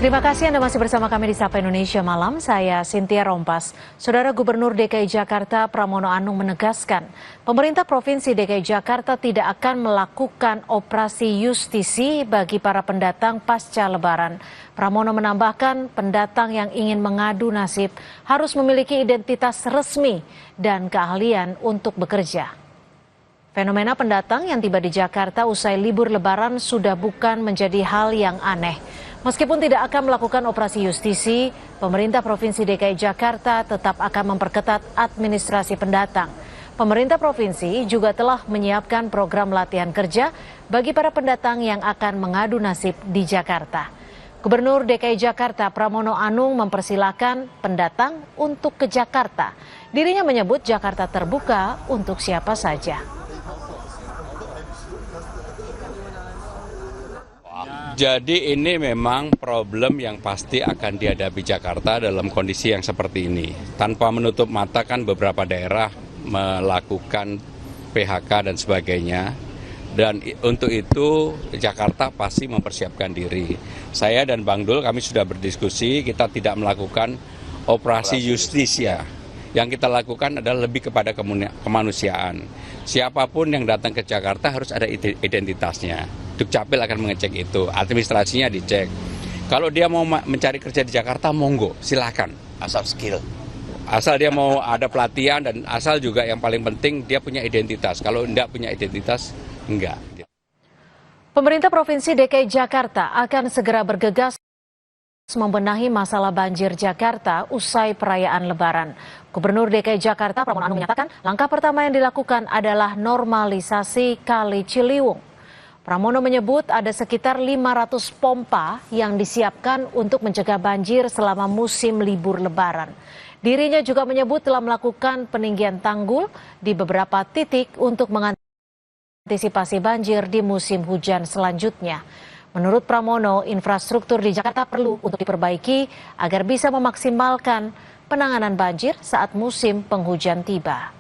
Terima kasih Anda masih bersama kami di Sapa Indonesia Malam. Saya Cynthia Rompas. Saudara Gubernur DKI Jakarta Pramono Anung menegaskan, pemerintah Provinsi DKI Jakarta tidak akan melakukan operasi justisi bagi para pendatang pasca Lebaran. Pramono menambahkan, pendatang yang ingin mengadu nasib harus memiliki identitas resmi dan keahlian untuk bekerja. Fenomena pendatang yang tiba di Jakarta usai libur Lebaran sudah bukan menjadi hal yang aneh. Meskipun tidak akan melakukan operasi justisi, pemerintah Provinsi DKI Jakarta tetap akan memperketat administrasi pendatang. Pemerintah provinsi juga telah menyiapkan program latihan kerja bagi para pendatang yang akan mengadu nasib di Jakarta. Gubernur DKI Jakarta Pramono Anung mempersilahkan pendatang untuk ke Jakarta. Dirinya menyebut Jakarta terbuka untuk siapa saja. Jadi ini memang problem yang pasti akan dihadapi Jakarta dalam kondisi yang seperti ini. Tanpa menutup mata kan beberapa daerah melakukan PHK dan sebagainya. Dan untuk itu Jakarta pasti mempersiapkan diri. Saya dan Bang Dul kami sudah berdiskusi, kita tidak melakukan operasi justisia. Yang kita lakukan adalah lebih kepada kemanusiaan. Siapapun yang datang ke Jakarta harus ada identitasnya. Dukcapil akan mengecek itu, administrasinya dicek. Kalau dia mau mencari kerja di Jakarta, monggo, silakan. Asal skill. Asal dia mau ada pelatihan dan asal juga yang paling penting dia punya identitas. Kalau enggak punya identitas, enggak. Pemerintah Provinsi DKI Jakarta akan segera bergegas membenahi masalah banjir Jakarta usai perayaan Lebaran. Gubernur DKI Jakarta Pramono Anung menyatakan langkah pertama yang dilakukan adalah normalisasi Kali Ciliwung. Pramono menyebut ada sekitar 500 pompa yang disiapkan untuk mencegah banjir selama musim libur Lebaran. Dirinya juga menyebut telah melakukan peninggian tanggul di beberapa titik untuk mengantisipasi banjir di musim hujan selanjutnya. Menurut Pramono, infrastruktur di Jakarta perlu untuk diperbaiki agar bisa memaksimalkan penanganan banjir saat musim penghujan tiba.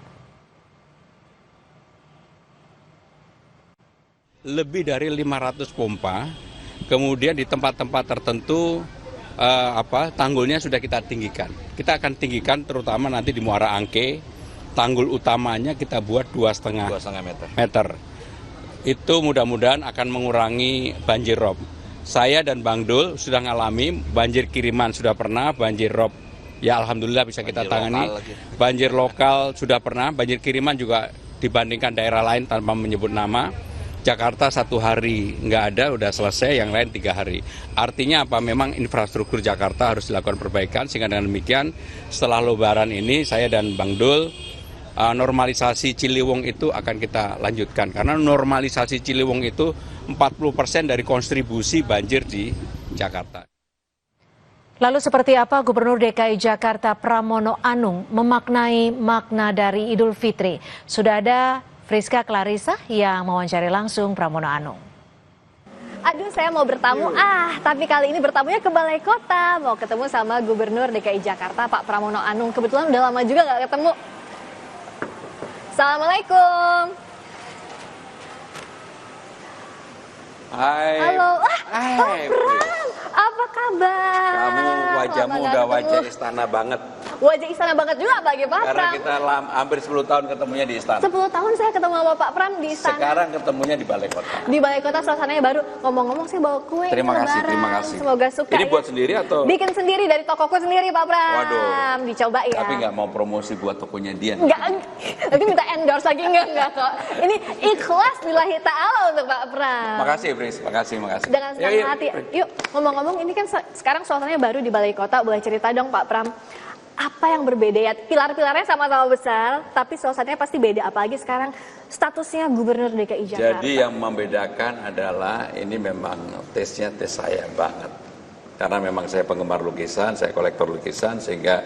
Lebih dari 500 pompa, kemudian di tempat-tempat tertentu tanggulnya sudah kita tinggikan. Kita akan tinggikan terutama nanti di Muara Angke, tanggul utamanya kita buat 2,5 meter. Itu mudah-mudahan akan mengurangi banjir rob. Saya dan Bang Dul sudah ngalami banjir kiriman sudah pernah, banjir rob ya alhamdulillah bisa kita tangani. Banjir lokal sudah pernah, banjir kiriman juga dibandingkan daerah lain tanpa menyebut nama. Jakarta 1 hari nggak ada, udah selesai, yang lain 3 hari. Artinya apa? Memang infrastruktur Jakarta harus dilakukan perbaikan, sehingga dengan demikian setelah Lebaran ini saya dan Bang Dul normalisasi Ciliwung itu akan kita lanjutkan. Karena normalisasi Ciliwung itu 40% dari kontribusi banjir di Jakarta. Lalu seperti apa Gubernur DKI Jakarta Pramono Anung memaknai makna dari Idul Fitri? Sudah ada Friska Clarissa yang mewawancari langsung Pramono Anung. Aduh, saya mau bertamu, tapi kali ini bertamunya ke Balai Kota. Mau ketemu sama Gubernur DKI Jakarta, Pak Pramono Anung. Kebetulan udah lama juga nggak ketemu. Assalamualaikum. Hai. Halo, Pak Pram, apa kabar? Kamu wajahmu udah wajah istana banget. Wajah istana banget juga bagi Pak Karena Pram. kita hampir 10 tahun ketemunya di istana. 10 tahun saya ketemu sama Pak Pram di istana. Sekarang ketemunya di Balai Kota. Di Balai Kota suasananya baru. Ngomong-ngomong saya bawa kue. Terima kasih, Lebaran. terima kasih. Semoga suka. Ini buat sendiri atau? Bikin sendiri dari tokoku sendiri Pak Pram. Waduh. Dicoba ya. Tapi nggak mau promosi buat tokonya dia. Enggak, nanti minta endorse lagi enggak kok. Ini ikhlas lillahi ta'ala untuk Pak Pram. Makasih, Pris. Makasih. Dengan senang hati. Yuk, ngomong-ngomong ini kan sekarang suasananya baru di Balai Kota. Boleh cerita dong Pak Pram. Apa yang berbeda ya? Pilar-pilarnya sama-sama besar, tapi suasananya pasti beda. Apalagi sekarang statusnya Gubernur DKI Jakarta. Jadi yang membedakan adalah ini memang tesnya tes saya banget. Karena memang saya penggemar lukisan, saya kolektor lukisan, sehingga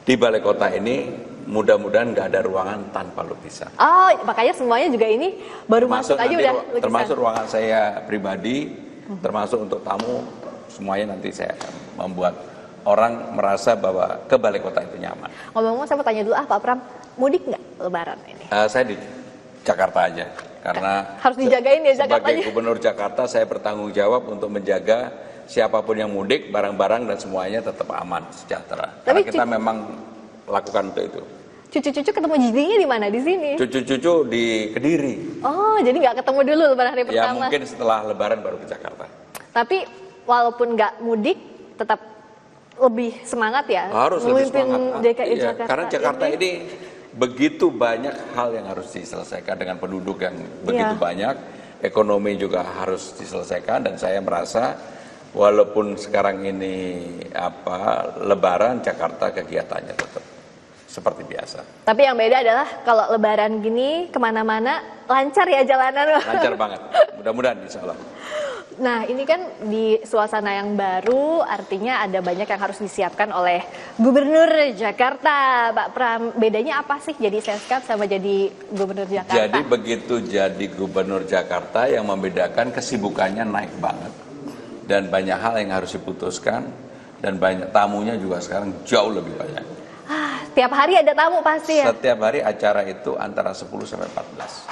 di Balai Kota ini mudah-mudahan nggak ada ruangan tanpa lukisan. Oh, makanya semuanya juga ini baru masuk aja udah lukisan. Termasuk ruangan saya pribadi, termasuk untuk tamu, semuanya nanti saya akan membuat orang merasa bahwa ke Balai Kota itu nyaman. Ngomong-ngomong saya mau tanya dulu Pak Pram, mudik nggak Lebaran ini? Saya di Jakarta aja, karena harus dijagain ya Jakarta sebagai aja. Gubernur Jakarta saya bertanggung jawab untuk menjaga siapapun yang mudik, barang-barang dan semuanya tetap aman, sejahtera. Tapi Karena kita memang lakukan untuk itu. Cucu-cucu ketemu jijinya di mana? Di sini? Cucu-cucu di Kediri. Oh, jadi nggak ketemu dulu lebaran hari Ya pertama. mungkin setelah Lebaran baru ke Jakarta. Tapi walaupun nggak mudik, tetap lebih semangat ya? Harus lebih memimpin semangat. DKI Iya, Jakarta. karena Jakarta ini begitu banyak hal yang harus diselesaikan dengan penduduk yang begitu Iya. banyak. Ekonomi juga harus diselesaikan dan saya merasa walaupun sekarang ini Lebaran, Jakarta kegiatannya tetap seperti biasa. Tapi yang beda adalah kalau lebaran gini kemana-mana lancar ya jalanan. Lancar banget, mudah-mudahan insya Allah. Nah ini kan di suasana yang baru, artinya ada banyak yang harus disiapkan oleh Gubernur Jakarta. Pak Pram, bedanya apa sih jadi Seskap sama jadi Gubernur Jakarta? Jadi begitu jadi Gubernur Jakarta yang membedakan kesibukannya naik banget. Dan banyak hal yang harus diputuskan dan banyak tamunya juga sekarang jauh lebih banyak. Tiap hari ada tamu pasti ya? Setiap hari acara itu antara 10 sampai 14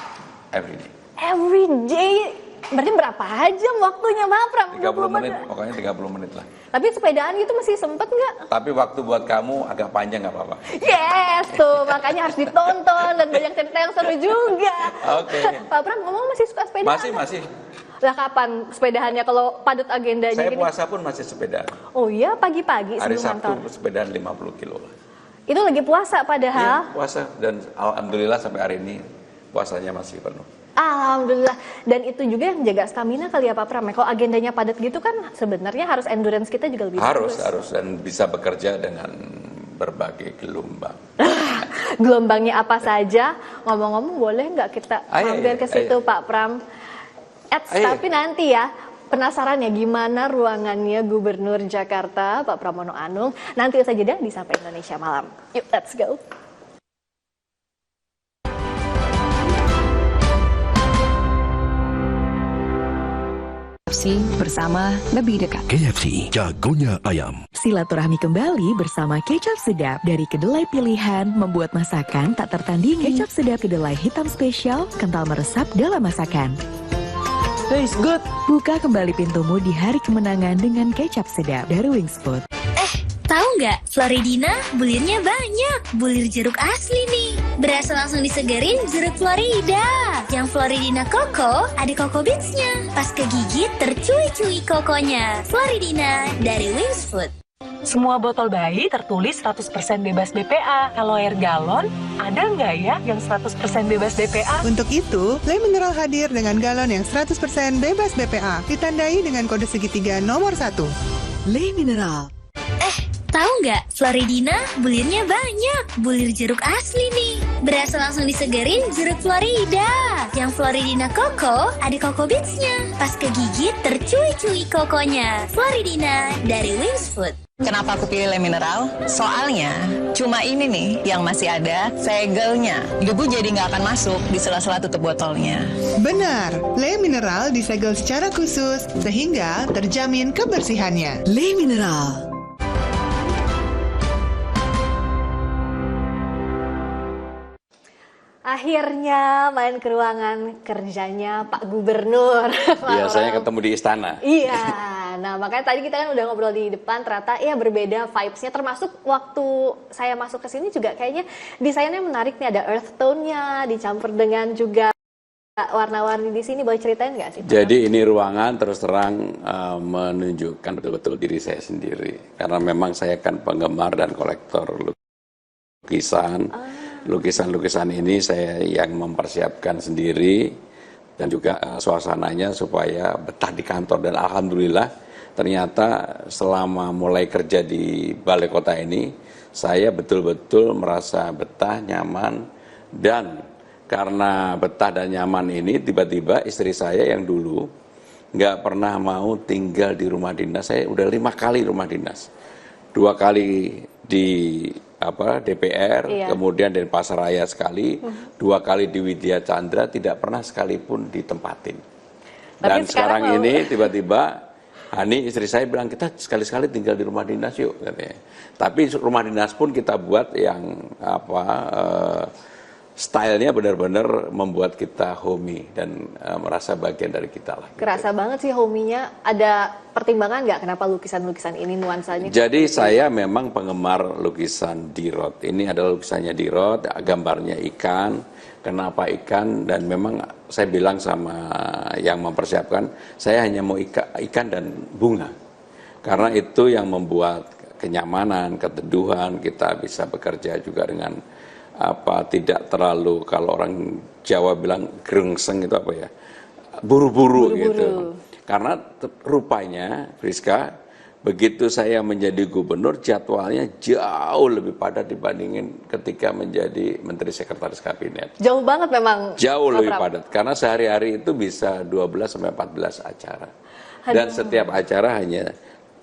every day. Every day? Berarti berapa jam waktunya Pak Pram? 30 menit, pokoknya 30 menit lah. Tapi sepedaan gitu masih sempet nggak? Tapi waktu buat kamu agak panjang nggak apa-apa. Yes, tuh makanya harus ditonton dan banyak cerita yang seru juga. Oke. Pak Pram ngomong masih suka sepedaan? Masih. Lah kapan sepedahannya kalau padat agendanya Saya gini? puasa pun masih sepedaan. Oh iya, pagi-pagi Hari sebelum Sabtu kantor. sepedaan 50 kilo lah. Itu lagi puasa Iya, padahal. puasa dan alhamdulillah sampai hari ini puasanya masih penuh. Alhamdulillah. Dan itu juga yang jaga stamina kali ya Pak Pram. Kalau agendanya padat gitu kan sebenarnya harus endurance kita juga lebih bagus. Harus dan bisa bekerja dengan berbagai gelombang. Gelombangnya apa saja? Ngomong-ngomong boleh nggak kita mampir ke situ Pak Pram? Tapi nanti ya, penasaran ya gimana ruangannya Gubernur Jakarta Pak Pramono Anung? Nanti usai jeda di Sapa Indonesia Malam. Yuk, let's go. Bersama lebih dekat. KFC, jagonya ayam. Silaturahmi kembali bersama kecap sedap dari kedelai pilihan, membuat masakan tak tertandingi. Kecap sedap kedelai hitam spesial, kental meresap dalam masakan. Taste good. Buka kembali pintumu di hari kemenangan dengan kecap sedap dari Wingsfood. Tahu nggak, Floridina bulirnya banyak. Bulir jeruk asli nih. Berasa langsung disegerin jeruk Florida. Yang Floridina Koko, ada Koko Beans-nya. Pas kegigit, tercui-cui kokonya. Floridina dari Wingsfood. Semua botol bayi tertulis 100% bebas BPA. Kalau air galon, ada nggak ya yang 100% bebas BPA? Untuk itu, Le Mineral hadir dengan galon yang 100% bebas BPA. Ditandai dengan kode segitiga nomor 1. Le Mineral. Tahu nggak, Floridina bulirnya banyak. Bulir jeruk asli nih. Berasa langsung disegerin jeruk Florida. Yang Floridina Koko, ada Koko Beans-nya. Pas kegigit, tercui-cui kokonya. Floridina dari Wingsfood. Kenapa aku pilih Le Mineral? Soalnya cuma ini nih yang masih ada segelnya. Debu jadi nggak akan masuk di sela-sela tutup botolnya. Benar, Le Mineral disegel secara khusus sehingga terjamin kebersihannya. Le Mineral. Akhirnya main ke ruangan kerjanya Pak Gubernur. Biasanya ketemu di istana. Iya, nah makanya tadi kita kan udah ngobrol di depan, ternyata ya berbeda vibes-nya, termasuk waktu saya masuk ke sini juga kayaknya desainnya menarik nih, ada earth tone-nya dicampur dengan juga warna-warni di sini. Boleh ceritain nggak sih? Jadi ini ruangan terus terang menunjukkan betul-betul diri saya sendiri. Karena memang saya kan penggemar dan kolektor lukisan. Lukisan-lukisan ini saya yang mempersiapkan sendiri dan juga suasananya supaya betah di kantor. Dan alhamdulillah ternyata selama mulai kerja di Balai Kota ini saya betul-betul merasa betah, nyaman. Dan karena betah dan nyaman ini tiba-tiba istri saya yang dulu nggak pernah mau tinggal di rumah dinas. Saya udah 5 kali rumah dinas. 2 kali di DPR, kemudian di Pasaraya sekali, 2 kali di Widya Chandra, tidak pernah sekalipun ditempatin. Dan sekarang ini tiba-tiba Hani istri saya bilang kita sekali-sekali tinggal di rumah dinas yuk katanya. Tapi rumah dinas pun kita buat yang stylenya benar-benar membuat kita homey dan merasa bagian dari kita lah. Kerasa banget sih homey-nya. Ada pertimbangan nggak kenapa lukisan-lukisan ini nuansanya? Jadi saya memang penggemar lukisan Diraud. Ini adalah lukisannya Diraud, gambarnya ikan. Kenapa ikan? Dan memang saya bilang sama yang mempersiapkan, saya hanya mau ikan dan bunga. Karena itu yang membuat kenyamanan, keteduhan, kita bisa bekerja juga dengan tidak terlalu, kalau orang Jawa bilang gerengseng itu apa ya, buru-buru gitu. Karena rupanya Friska, begitu saya menjadi gubernur jadwalnya jauh lebih padat dibandingin ketika menjadi menteri sekretaris kabinet. Jauh banget memang. Jauh lebih padat karena sehari-hari itu bisa 12 sampai 14 acara. Dan setiap acara hanya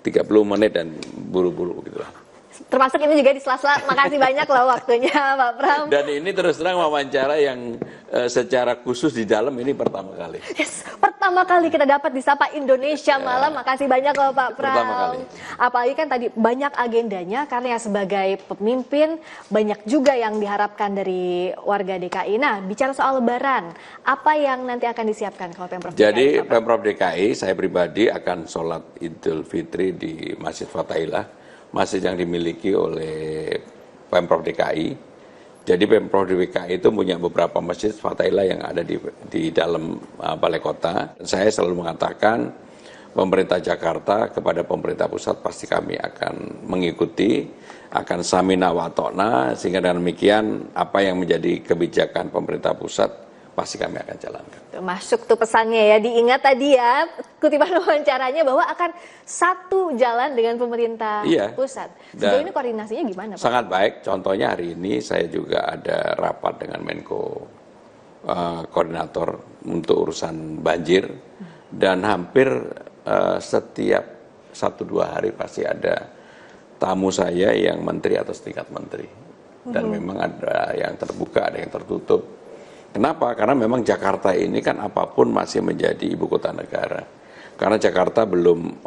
30 menit dan buru-buru gitu lah. Termasuk ini juga di sela-sela. Makasih banyak loh waktunya Pak Pram. Dan ini terus terang wawancara yang secara khusus di dalam ini pertama kali. Yes, pertama kali kita dapat disapa Indonesia Malam. Makasih banyak loh Pak Pram. Pertama kali. Apalagi kan tadi banyak agendanya karena sebagai pemimpin banyak juga yang diharapkan dari warga DKI. Nah, bicara soal Lebaran, apa yang nanti akan disiapkan kalau Pemprov DKI? Jadi Pemprov DKI, saya pribadi akan sholat Idul Fitri di Masjid Fathailah, masjid yang dimiliki oleh Pemprov DKI. Jadi Pemprov DKI itu punya beberapa masjid Fathailah yang ada di dalam balai kota. Saya selalu mengatakan pemerintah Jakarta kepada pemerintah pusat pasti kami akan mengikuti, akan samina wa ta'na, sehingga dengan demikian apa yang menjadi kebijakan pemerintah pusat pasti kami akan jalankan. Masuk tuh pesannya ya, diingat tadi ya kutipan wawancaranya bahwa akan satu jalan dengan pemerintah pusat. Sejauh ini koordinasinya gimana Pak? Sangat baik, contohnya hari ini saya juga ada rapat dengan Menko Koordinator untuk urusan banjir, dan hampir setiap 1-2 hari pasti ada tamu saya yang menteri atau setingkat menteri. Dan memang ada yang terbuka, ada yang tertutup. Kenapa? Karena memang Jakarta ini kan apapun masih menjadi ibu kota negara. Karena Jakarta belum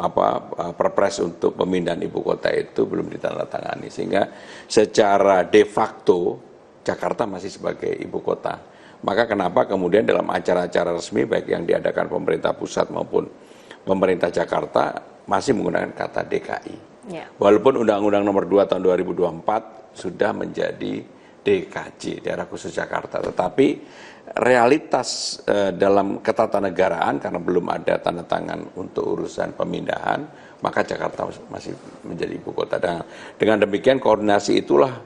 perpres untuk pemindahan ibu kota itu belum ditandatangani, sehingga secara de facto Jakarta masih sebagai ibu kota. Maka kenapa kemudian dalam acara-acara resmi baik yang diadakan pemerintah pusat maupun pemerintah Jakarta masih menggunakan kata DKI. Walaupun Undang-Undang Nomor 2 Tahun 2024 sudah menjadi DKJ, Daerah Khusus Jakarta. Tetapi realitas dalam ketatanegaraan karena belum ada tanda tangan untuk urusan pemindahan, maka Jakarta masih menjadi ibu kota. Dan dengan demikian koordinasi itulah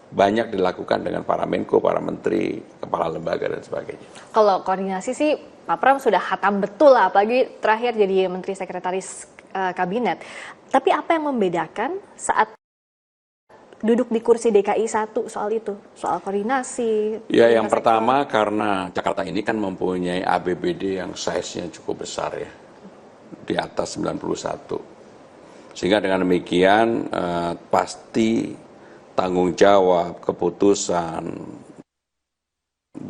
banyak dilakukan dengan para Menko, para menteri, kepala lembaga dan sebagainya. Kalau koordinasi sih Pak Pram sudah hatam betul lah, apalagi terakhir jadi Menteri Sekretaris Kabinet. Tapi apa yang membedakan saat duduk di kursi DKI 1 soal itu, soal koordinasi? Ya, yang pertama karena Jakarta ini kan mempunyai APBD yang size-nya cukup besar ya, di atas 91. Sehingga dengan demikian pasti tanggung jawab, keputusan,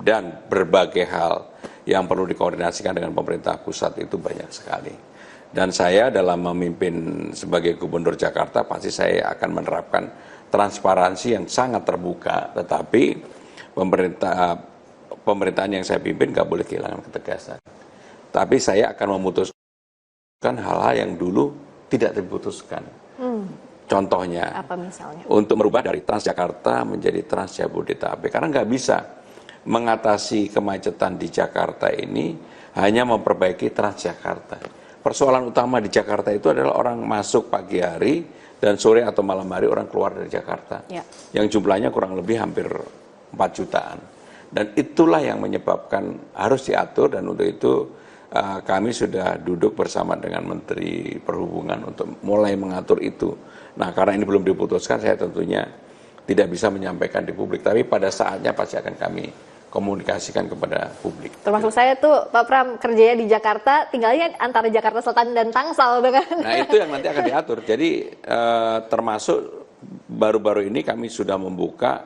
dan berbagai hal yang perlu dikoordinasikan dengan pemerintah pusat itu banyak sekali. Dan saya dalam memimpin sebagai gubernur Jakarta pasti saya akan menerapkan transparansi yang sangat terbuka, tetapi pemerintahan yang saya pimpin nggak boleh kehilangan ketegasan. Tapi saya akan memutuskan hal-hal yang dulu tidak diputuskan. Contohnya, apa misalnya? Untuk merubah dari Transjakarta menjadi Trans Jabodetabek, karena nggak bisa mengatasi kemacetan di Jakarta ini hanya memperbaiki Transjakarta. Persoalan utama di Jakarta itu adalah orang masuk pagi hari dan sore atau malam hari orang keluar dari Jakarta, yang jumlahnya kurang lebih hampir 4 jutaan. Dan itulah yang menyebabkan harus diatur, dan untuk itu kami sudah duduk bersama dengan Menteri Perhubungan untuk mulai mengatur itu. Nah, karena ini belum diputuskan, saya tentunya tidak bisa menyampaikan di publik, tapi pada saatnya pasti akan kami komunikasikan kepada publik. Termasuk saya tuh Pak Pram kerjanya di Jakarta, tinggalnya antara Jakarta Selatan dan Tangsel dengan. Nah, itu yang nanti akan diatur. Jadi termasuk baru-baru ini kami sudah membuka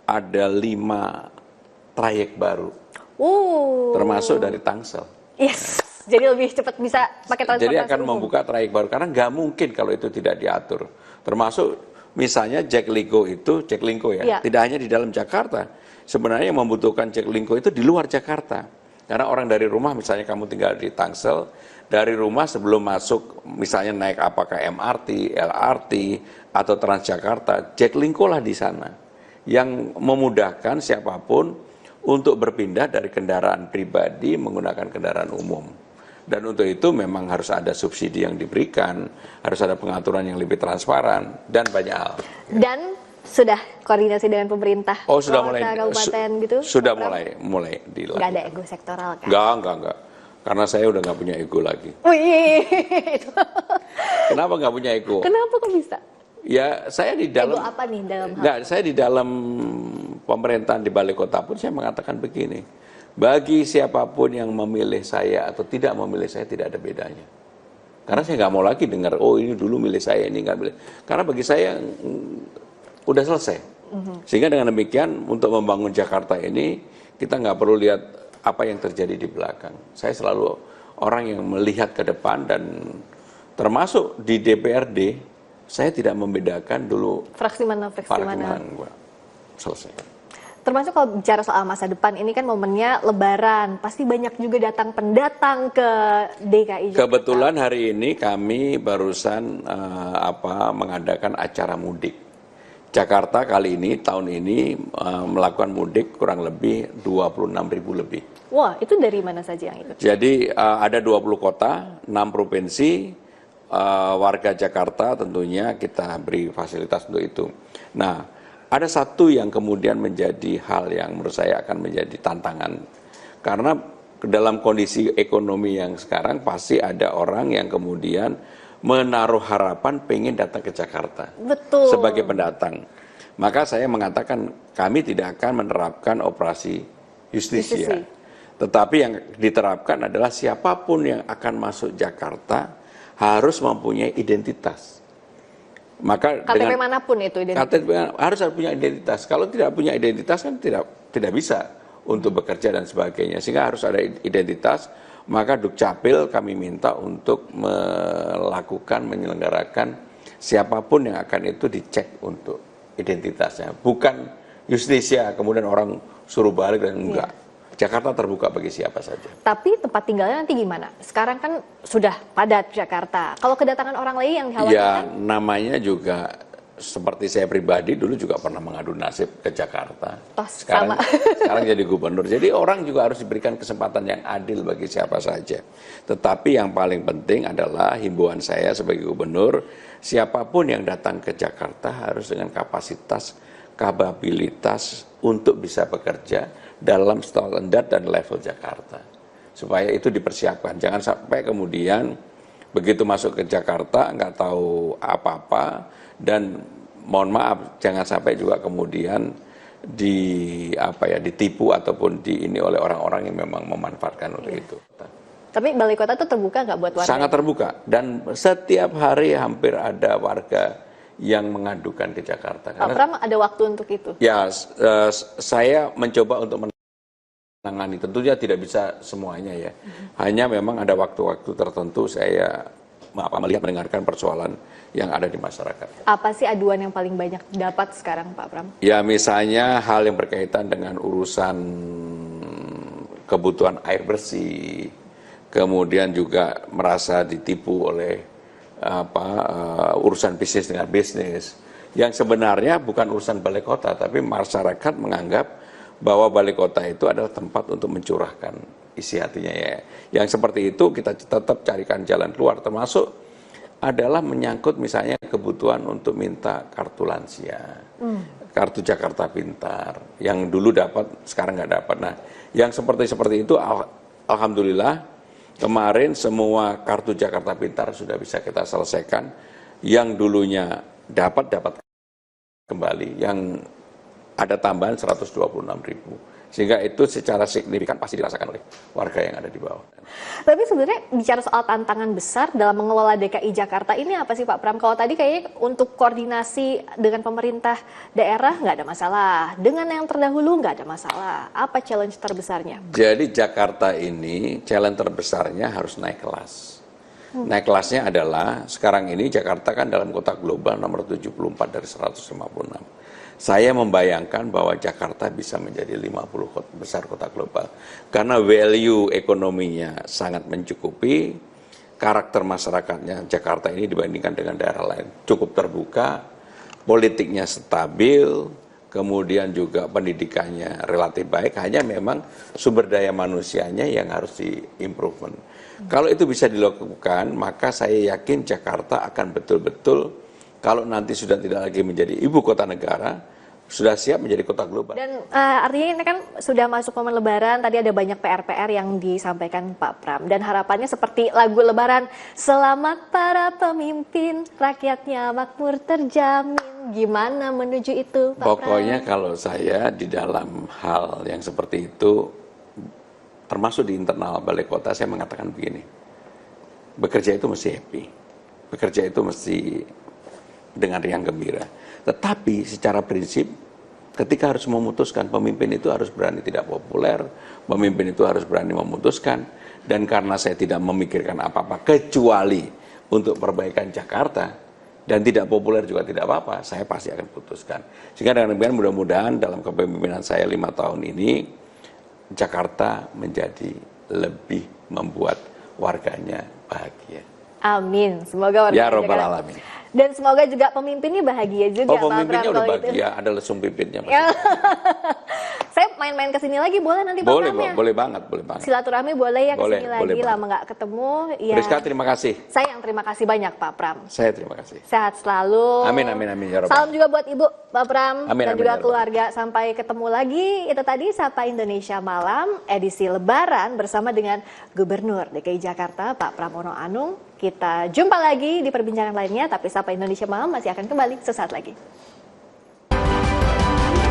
ada 5 trayek baru. Termasuk dari Tangsel. Yes. Jadi lebih cepat bisa pakai transportasi. Jadi akan membuka trayek baru karena nggak mungkin kalau itu tidak diatur. Termasuk misalnya Jaklingko itu, tidak hanya di dalam Jakarta. sebenarnya yang membutuhkan Jaklingko itu di luar Jakarta. Karena orang dari rumah, misalnya kamu tinggal di Tangsel, dari rumah sebelum masuk, misalnya naik apakah MRT, LRT, atau Transjakarta, Jaklingko lah di sana. Yang memudahkan siapapun untuk berpindah dari kendaraan pribadi menggunakan kendaraan umum. Dan untuk itu memang harus ada subsidi yang diberikan, harus ada pengaturan yang lebih transparan, dan banyak hal. Dan sudah koordinasi dengan pemerintah sudah kota, mulai, kabupaten gitu? Sudah Pak Pram? mulai dilakukan. Nggak ada ego sektoral kan? Enggak. Karena saya udah nggak punya ego lagi. Wih, Kenapa nggak punya ego? kenapa kok bisa? Ya saya di dalam. Ego apa nih dalam hal? Enggak, saya di dalam pemerintahan di balai kota pun saya mengatakan begini. Bagi siapapun yang memilih saya atau tidak memilih saya tidak ada bedanya. Karena saya nggak mau lagi dengar, ini dulu milih saya, ini nggak milih. Karena bagi saya udah selesai. Sehingga dengan demikian untuk membangun Jakarta ini kita nggak perlu lihat apa yang terjadi di belakang. Saya selalu orang yang melihat ke depan dan termasuk di DPRD saya tidak membedakan dulu Fraksi mana? selesai. Termasuk kalau bicara soal masa depan, ini kan momennya Lebaran, pasti banyak juga pendatang ke DKI Jakarta. Kebetulan hari ini kami barusan mengadakan acara mudik. Jakarta kali ini, tahun ini melakukan mudik kurang lebih 26.000 lebih. Wah, itu dari mana saja yang ikut? Jadi ada 20 kota, 6 provinsi, warga Jakarta tentunya kita beri fasilitas untuk itu. Nah, ada satu yang kemudian menjadi hal yang menurut saya akan menjadi tantangan. Karena dalam kondisi ekonomi yang sekarang pasti ada orang yang kemudian menaruh harapan pengen datang ke Jakarta. Betul. Sebagai pendatang. Maka saya mengatakan kami tidak akan menerapkan operasi justisia. Tetapi yang diterapkan adalah siapapun yang akan masuk Jakarta harus mempunyai identitas. Maka KTP manapun itu identitas. KTP harus punya identitas. Kalau tidak punya identitas kan tidak bisa untuk bekerja dan sebagainya. Sehingga harus ada identitas. Maka Dukcapil kami minta untuk menyelenggarakan siapapun yang akan itu dicek untuk identitasnya. Bukan justisia kemudian orang suruh balik dan enggak. Jakarta terbuka bagi siapa saja. Tapi tempat tinggalnya nanti gimana? Sekarang kan sudah padat Jakarta. Kalau kedatangan orang lain yang dikhawatirkan? Ya namanya juga seperti saya pribadi dulu juga pernah mengadu nasib ke Jakarta. Sekarang jadi gubernur. Jadi orang juga harus diberikan kesempatan yang adil bagi siapa saja. Tetapi yang paling penting adalah himbauan saya sebagai gubernur, siapapun yang datang ke Jakarta harus dengan kapasitas, kapabilitas untuk bisa bekerja dalam standar dan level Jakarta. Supaya itu dipersiapkan. Jangan sampai kemudian begitu masuk ke Jakarta nggak tahu apa-apa dan mohon maaf jangan sampai juga kemudian ditipu ataupun ini oleh orang-orang yang memang memanfaatkan untuk itu. Tapi balai kota itu terbuka nggak buat warga? Sangat terbuka dan setiap hari hampir ada warga yang mengadukan ke Jakarta. Pak Pram ada waktu untuk itu? Ya, saya mencoba untuk menangani. Tentunya tidak bisa semuanya ya. Hanya memang ada waktu-waktu tertentu saya mendengarkan persoalan yang ada di masyarakat. Apa sih aduan yang paling banyak dapat sekarang Pak Pram? Ya misalnya hal yang berkaitan dengan urusan kebutuhan air bersih, kemudian juga merasa ditipu oleh urusan bisnis dengan bisnis yang sebenarnya bukan urusan balai kota, tapi masyarakat menganggap bahwa balai kota itu adalah tempat untuk mencurahkan isi hatinya ya. Yang seperti itu kita tetap carikan jalan keluar, termasuk adalah menyangkut misalnya kebutuhan untuk minta kartu lansia, kartu Jakarta Pintar, yang dulu dapat sekarang nggak dapat. Nah, yang seperti itu alhamdulillah. Kemarin semua kartu Jakarta Pintar sudah bisa kita selesaikan. Yang dulunya dapat kembali, yang ada tambahan 126.000. Sehingga itu secara signifikan pasti dirasakan oleh warga yang ada di bawah. Tapi sebenarnya bicara soal tantangan besar dalam mengelola DKI Jakarta ini apa sih Pak Pram? Kalau tadi kayaknya untuk koordinasi dengan pemerintah daerah nggak ada masalah, dengan yang terdahulu nggak ada masalah. Apa challenge terbesarnya? Jadi Jakarta ini challenge terbesarnya harus naik kelas. Naik kelasnya adalah sekarang ini Jakarta kan dalam kota global nomor 74 dari 156. Saya membayangkan bahwa Jakarta bisa menjadi 50 kota besar kota global. Karena value ekonominya sangat mencukupi, karakter masyarakatnya Jakarta ini dibandingkan dengan daerah lain cukup terbuka, politiknya stabil, kemudian juga pendidikannya relatif baik, hanya memang sumber daya manusianya yang harus di-improvement. Kalau itu bisa dilakukan, maka saya yakin Jakarta akan betul-betul, kalau nanti sudah tidak lagi menjadi ibu kota negara, sudah siap menjadi kota global. Dan artinya ini kan sudah masuk momen Lebaran, tadi ada banyak PR-PR yang disampaikan Pak Pram. Dan harapannya seperti lagu Lebaran, selamat para pemimpin, rakyatnya makmur terjamin. Gimana menuju itu, Pak Pokoknya Pram? kalau saya di dalam hal yang seperti itu, termasuk di internal balai kota, saya mengatakan begini, bekerja itu mesti happy, bekerja itu mesti dengan riang gembira. Tetapi secara prinsip, ketika harus memutuskan, pemimpin itu harus berani tidak populer, pemimpin itu harus berani memutuskan. Dan karena saya tidak memikirkan apa-apa, kecuali untuk perbaikan Jakarta, dan tidak populer juga tidak apa-apa, saya pasti akan putuskan. Sehingga dengan demikian mudah-mudahan dalam kepemimpinan saya 5 tahun ini, Jakarta menjadi lebih membuat warganya bahagia. Amin, semoga warga Ya Rabbal Jakarta. Alamin. Dan semoga juga pemimpinnya bahagia juga, Oh, pemimpinnya Pak Pram, udah kalau gitu. bahagia, ada lesung pipitnya. Saya main-main ke sini lagi boleh nanti Pak Boleh, Pram ya? boleh banget, boleh banget. Silaturahmi boleh ya ke Boleh, sini boleh lagi, banget. lama nggak ketemu. Ya. Rizka, terima kasih. Saya yang terima kasih banyak Pak Pram. Saya terima kasih. Sehat selalu. Amin, amin, amin, ya Rabbal. Salam juga buat Ibu, Pak Pram, Amin, dan amin, juga ya Rabbal. keluarga. Sampai ketemu lagi. Itu tadi Sapa Indonesia Malam, edisi Lebaran bersama dengan Gubernur DKI Jakarta, Pak Pramono Anung. Kita jumpa lagi di perbincangan lainnya, tapi Sapa Indonesia Malam masih akan kembali sesaat lagi.